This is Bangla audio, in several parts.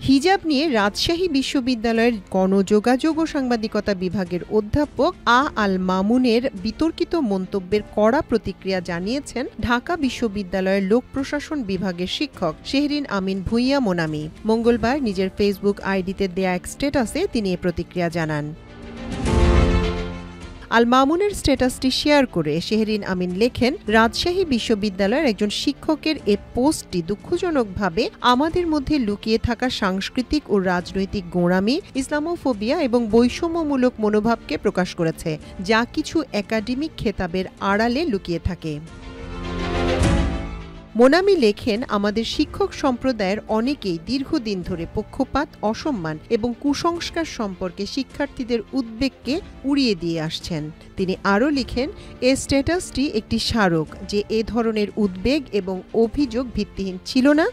হিজাব নিয়ে রাজশাহী বিশ্ববিদ্যালয়ের গণযোগাযোগ ও সাংবাদিকতা বিভাগের অধ্যাপক আল মামুনের বিতর্কিত মন্তব্যের কড়া প্রতিক্রিয়া জানিয়েছেন ঢাকা বিশ্ববিদ্যালয়ের লোক প্রশাসন বিভাগের শিক্ষক শেহরিন আমিন ভূঁইয়া মোনামি। মঙ্গলবার নিজের ফেসবুক আইডিতে দেয়া এক স্ট্যাটাসে তিনি এ প্রতিক্রিয়া জানান। আল মামুনের স্ট্যাটাসটি শেয়ার করে শেহরিন আমিন লেখেন, রাজশাহী বিশ্ববিদ্যালয়ের একজন শিক্ষকের এ পোস্টটি দুঃখজনকভাবে আমাদের মধ্যে লুকিয়ে থাকা সাংস্কৃতিক ও রাজনৈতিক গোঁড়ামি, ইসলামোফোবিয়া এবং বৈষম্যমূলক মনোভাবকে প্রকাশ করেছে, যা কিছু একাডেমিক খেতাবের আড়ালে লুকিয়ে থাকে। মোনামি লেখেন, আমাদের শিক্ষক সম্প্রদায়ের অনেকেই দীর্ঘদিন ধরে পক্ষপাত, অসম্মান এবং কুসংস্কার সম্পর্কে শিক্ষার্থীদের উদ্বেগকে উড়িয়ে দিয়ে আসছেন। তিনি আরও লিখেন, এ স্ট্যাটাসটি একটি স্মারক যে এ ধরনের উদ্বেগ এবং অভিযোগ ভিত্তিহীন ছিল না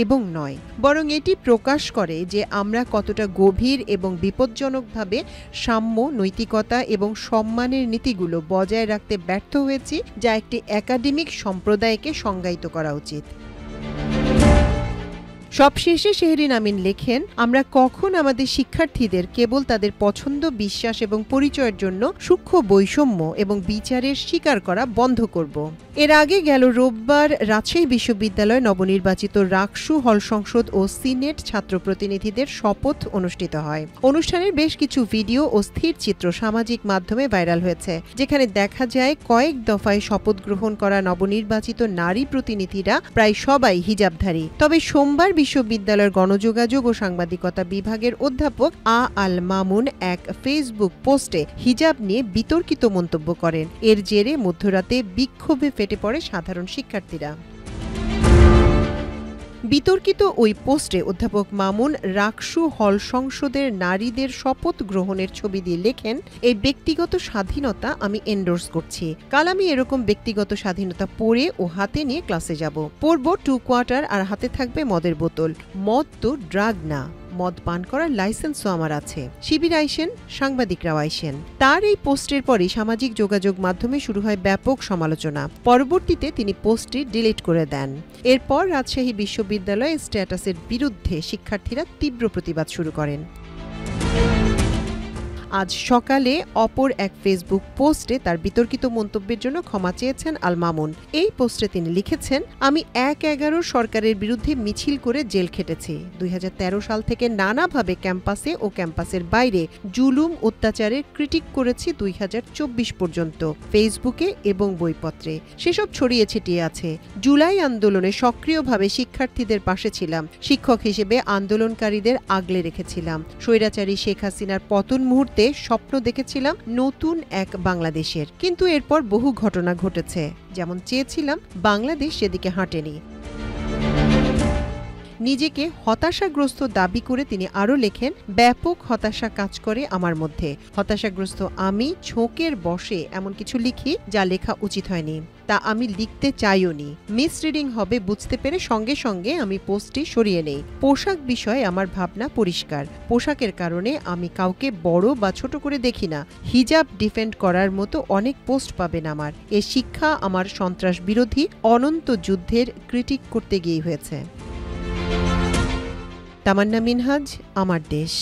এবং নয়, বরং এটি প্রকাশ করে যে আমরা কতটা গভীর এবং বিপজ্জনকভাবে সাম্য, নৈতিকতা এবং সম্মানের নীতিগুলো বজায় রাখতে ব্যর্থ হয়েছি, যা একটি একাডেমিক সম্প্রদায়কে সংজ্ঞায়িত করা উচিত। সবশেষে শেহরিন আমিন লেখেন, আমরা কখন আমাদের শিক্ষার্থীদের কেবল তাদের পছন্দ, বিশ্বাস এবং পরিচয়ের জন্য সূক্ষ্ম বৈষম্য এবং বিচারের স্বীকার করা বন্ধ করব। এর আগে গেল রোববার রাজশাহী বিশ্ববিদ্যালয় নবনির্বাচিত রাকসু, হল সংসদ ও সিনেট ছাত্র প্রতিনিধিদের শপথ অনুষ্ঠিত হয়। অনুষ্ঠানের বেশ কিছু ভিডিও ও স্থির চিত্র সামাজিক মাধ্যমে ভাইরাল হয়েছে, যেখানে দেখা যায় কয়েক দফায় শপথ গ্রহণ করা নবনির্বাচিত নারী প্রতিনিধিরা প্রায় সবাই হিজাবধারী। তবে সোমবার বিশ্ববিদ্যালয়ের গণযোগাযোগ ও সাংবাদিকতা বিভাগের অধ্যাপক আল মামুন এক ফেসবুক পোস্টে হিজাব নিয়ে বিতর্কিত মন্তব্য করেন। এর জেরে মধ্যরাতে বিক্ষোভে ফেটে পড়ে সাধারণ শিক্ষার্থীরা। বিতর্কিত ওই পোস্টে অধ্যাপক মামুন রাকসু হল সংসদের নারীদের শপথ গ্রহণের ছবি দিয়ে লেখেন, এই ব্যক্তিগত স্বাধীনতা আমি এন্ডোর্স করছি। কাল আমি এরকম ব্যক্তিগত স্বাধীনতা পরে ও হাতে নিয়ে ক্লাসে যাব, পরব 2 কোয়ার্টার আর হাতে থাকবে মদের বোতল। মদ তো ড্রাগ না, মদ পান করার লাইসেন্সও আমার আছে। শিবির আইসেন, সাংবাদিকরাও আইসেন। তার এই পোস্টের পরই সামাজিক যোগাযোগ মাধ্যমে শুরু হয় ব্যাপক সমালোচনা। পরবর্তীতে তিনি পোস্টটি ডিলিট করে দেন। এরপর রাজশাহী বিশ্ববিদ্যালয়ে স্ট্যাটাসের বিরুদ্ধে শিক্ষার্থীরা তীব্র প্রতিবাদ শুরু করেন। আজ সকালে অপর এক ফেসবুক পোস্টে তার বিতর্কিত মন্তব্যের জন্য ক্ষমা চেয়েছেন আল মামুন। এই পোস্টে তিনি লিখেছেন, আমি ১/১১ সরকারের বিরুদ্ধে মিছিল করে জেল খেটেছি। ২০১৩ সাল থেকে নানাভাবে ক্যাম্পাসে ও ক্যাম্পাসের বাইরে জুলুম, অত্যাচারের ক্রিটিক করেছি ২০২৪ পর্যন্ত, ফেসবুকে এবং বইপত্রে। সেসব ছড়িয়ে ছিটিয়ে আছে। জুলাই আন্দোলনে সক্রিয়ভাবে শিক্ষার্থীদের পাশে ছিলাম। শিক্ষক হিসেবে আন্দোলনকারীদের আগলে রেখেছিলাম। স্বৈরাচারী শেখ হাসিনার পতন মুহূর্তে স্বপ্ন দেখেছিলাম নতুন এক বাংলাদেশের, কিন্তু এরপর বহু ঘটনা ঘটেছে। যেমন চেয়েছিলাম, বাংলাদেশ সেদিকে হাঁটেনি। নিজেকে হতাশাগ্রস্ত দাবি করে তিনি আরও লেখেন, ব্যাপক হতাশা কাজ করে আমার মধ্যে। হতাশাগ্রস্ত আমি ঝোঁকের বশে এমন কিছু লিখি যা লেখা উচিত হয়নি, তা আমি লিখতে চাইও নি। মিসরিডিং হবে বুঝতে পেরে সঙ্গে সঙ্গে আমি পোস্টটি সরিয়ে নেই। পোশাক বিষয়ে আমার ভাবনা পরিষ্কার। পোশাকের কারণে আমি কাউকে বড় বা ছোট করে দেখি না। হিজাব ডিফেন্ড করার মতো অনেক পোস্ট পাবেন আমার। এ শিক্ষা আমার সন্ত্রাস বিরোধী অনন্ত যুদ্ধের ক্রিটিক করতে গিয়ে হয়েছে। তামান্না মিনহাজ, আমার দেশ।